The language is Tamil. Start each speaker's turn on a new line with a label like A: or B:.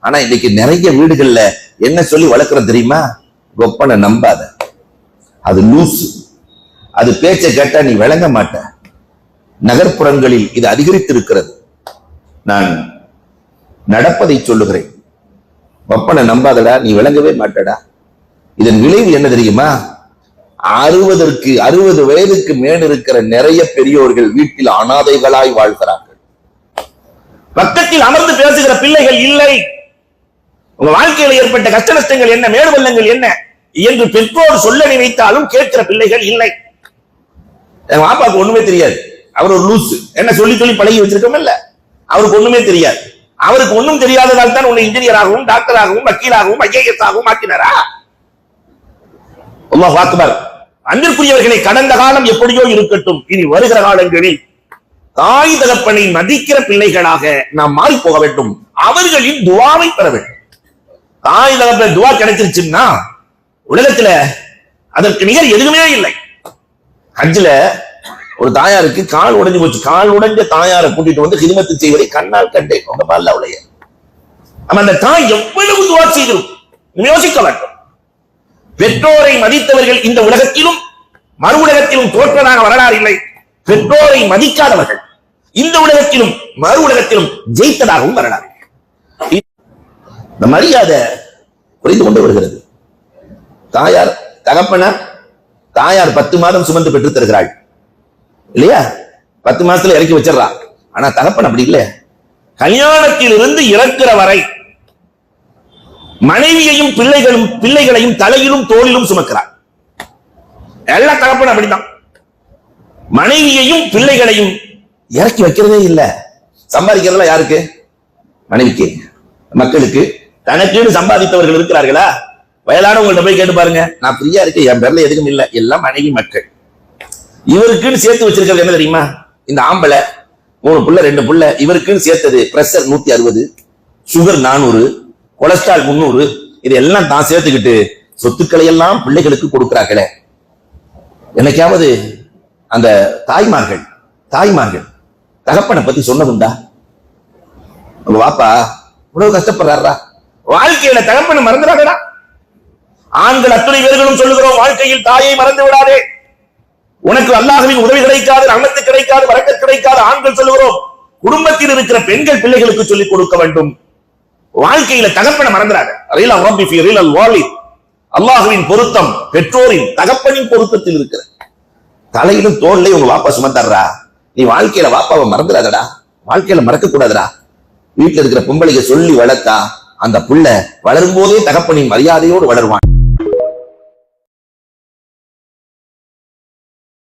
A: ஆனா இன்னைக்கு நிறைய வீடுகள்ல என்ன சொல்லி வளர்க்குறோம் தெரியுமா? கொப்பனை நம்பாத, அது லூசு, அது பேச்சை கேட்டா நீ விளங்க மாட்ட. நகர்ப்புறங்களில் இது அதிகரித்திருக்கிறது. நான் நடப்பதை சொல்லுகிறேன். கொப்பனை நம்பாதடா, நீ விளங்கவே மாட்டடா. இதன் விளைவு என்ன தெரியுமா? 60 வயதுக்கு மேல் இருக்கிற நிறைய பெரியோர்கள் வீட்டில் அனாதைகளாய் வாழ்கிறார்கள். பக்கத்தில் அமர்ந்து பேசுகிற பிள்ளைகள் இல்லை. உங்க வாழ்க்கையில் ஏற்பட்ட கஷ்ட நஷ்டங்கள் என்ன, மேடு வெள்ளங்கள் என்ன என்று பெற்றோர் சொல்ல நினைத்தாலும் கேட்கிற பிள்ளைகள் இல்லை. எங்க பாப்பாவுக்கு ஒண்ணுமே தெரியாது, அவர் ஒரு லூசு, என்ன சொல்லி சொல்லி பழகி வச்சிருக்கோம் இல்ல, அவருக்கு ஒண்ணுமே தெரியாது. அவருக்கு ஒண்ணும் தெரியாததால் தான் உன்னை இன்ஜினியராகவும் டாக்டராகவும் வக்கீலாகவும் IAS ஆகவும் ஆக்கினாரா? அல்லாஹ் அக்பர். அன்பிற்குரியவர்களை, கடந்த காலம் எப்படியோ இருக்கட்டும், இனி வருகிற காலங்களில் தாய் தகப்பனை மதிக்கிற பிள்ளைகளாக நாம் மாறி போக வேண்டும். அவர்களின் துவாவை பெற வேண்டும். தாய் தகப்ப துவா கிடைச்சிருச்சுன்னா உலகத்துல அதற்கு நிகர் எதுவுமே இல்லை. ஹஜ்ல ஒரு தாயாருக்கு கால் உடைஞ்சு போச்சு. கால் உடைஞ்ச தாயாரை கூட்டிட்டு வந்து ஹிதமத்து செய்வதை கண்ணால் கண்டேன். அந்த தாய் எவ்வளவு துவா செய்திருக்கும் யோசிக்க வேண்டும். பெற்றோரை மதித்தவர்கள் இந்த உலகத்திலும் மறு உலகத்திலும் தோற்றதாக வரலாறு இல்லை. பெற்றோரை மதிக்காதவர்கள் இந்த உலகத்திலும் மறு உலகத்திலும் ஜெயித்ததாகவும் வரலாறு. இந்த மரியாதை புரிந்து கொண்டு வருகிறது. தாயார் தகப்பனார், தாயார் 10 மாதம் சுமந்து பெற்று தருகிறாள் இல்லையா? 10 மாசத்துல இறக்கி வச்சிடறா. ஆனா தகப்பன் அப்படி இல்லை. கல்யாணத்தில் இருந்து இறக்குற வரை மனைவியையும் பிள்ளைகளையும் தலையிலும் தோளிலும் சுமக்கிறார். எல்லா தகப்பன் அப்படித்தான். மனைவியையும் பிள்ளைகளையும் இறக்கி வைக்கிறதே இல்லை. சம்பாதிக்கிறதுல யாருக்கு? மனைவிக்கு, மக்களுக்கு. தனக்குன்னு சம்பாதித்தவர்கள் இருக்கிறார்களா? வயலானவங்கள்ட்ட போய் கேட்டு பாருங்க. நான் ஃப்ரீயா இருக்கேன், என் பேர்ல எதுவும் இல்லை, எல்லாம் மனைவி மக்கள். இவருக்குன்னு சேர்த்து வச்சிருக்கிறது என்ன தெரியுமா? இந்த ஆம்பளை 3 புள்ள 2 புள்ள, இவருக்குன்னு சேர்த்தது பிரஷர் 160, சுகர் 400, கொலஸ்ட்ரால் 300. இதெல்லாம் தான் சேர்த்துக்கிட்டு சொத்துக்களை எல்லாம் பிள்ளைகளுக்கு கொடுக்கிறார்களே. என்னைக்காவது அந்த தாய்மார்கள் தகப்பனை பத்தி சொன்னதுண்டா? உங்க வாப்பா இவ்வளவு கஷ்டப்படுறாரா? வாழ்க்கையில தகப்பனை மறந்துடாதடா. ஆண்கள் அத்துணை பேர்களும் சொல்லுகிறோம், வாழ்க்கையில் தாயை மறந்து விடாதே. உனக்கு அல்லாஹ்வின் உதவி கிடைக்காது, ரஹ்மத்து கிடைக்காது, பரக்கத் கிடைக்காது. ஆண்கள் சொல்லுகிறோம், குடும்பத்தில் இருக்கிற பெண்கள் பிள்ளைகளுக்கு சொல்லிக் கொடுக்க வேண்டும். வாழ்க்கையில தகப்பனை மறந்துடாத. அல்லாஹ்வின் பொருத்தம் பெற்றோரின் தகப்பனின் பொருத்தத்தில் இருக்கிற தலையிலும் தோல்லையும் உங்க வாப்பா சுமந்தாரா. நீ வாழ்க்கையில வாப்பாவை மறந்துடாதடா. வாழ்க்கையில மறக்க கூடாதுடா. வீட்டுல இருக்கிற பொம்பளைக்கு சொல்லி வளர்த்தா அந்த புள்ள வளரும் போதே தகப்பனின் மரியாதையோடு வளருவான்.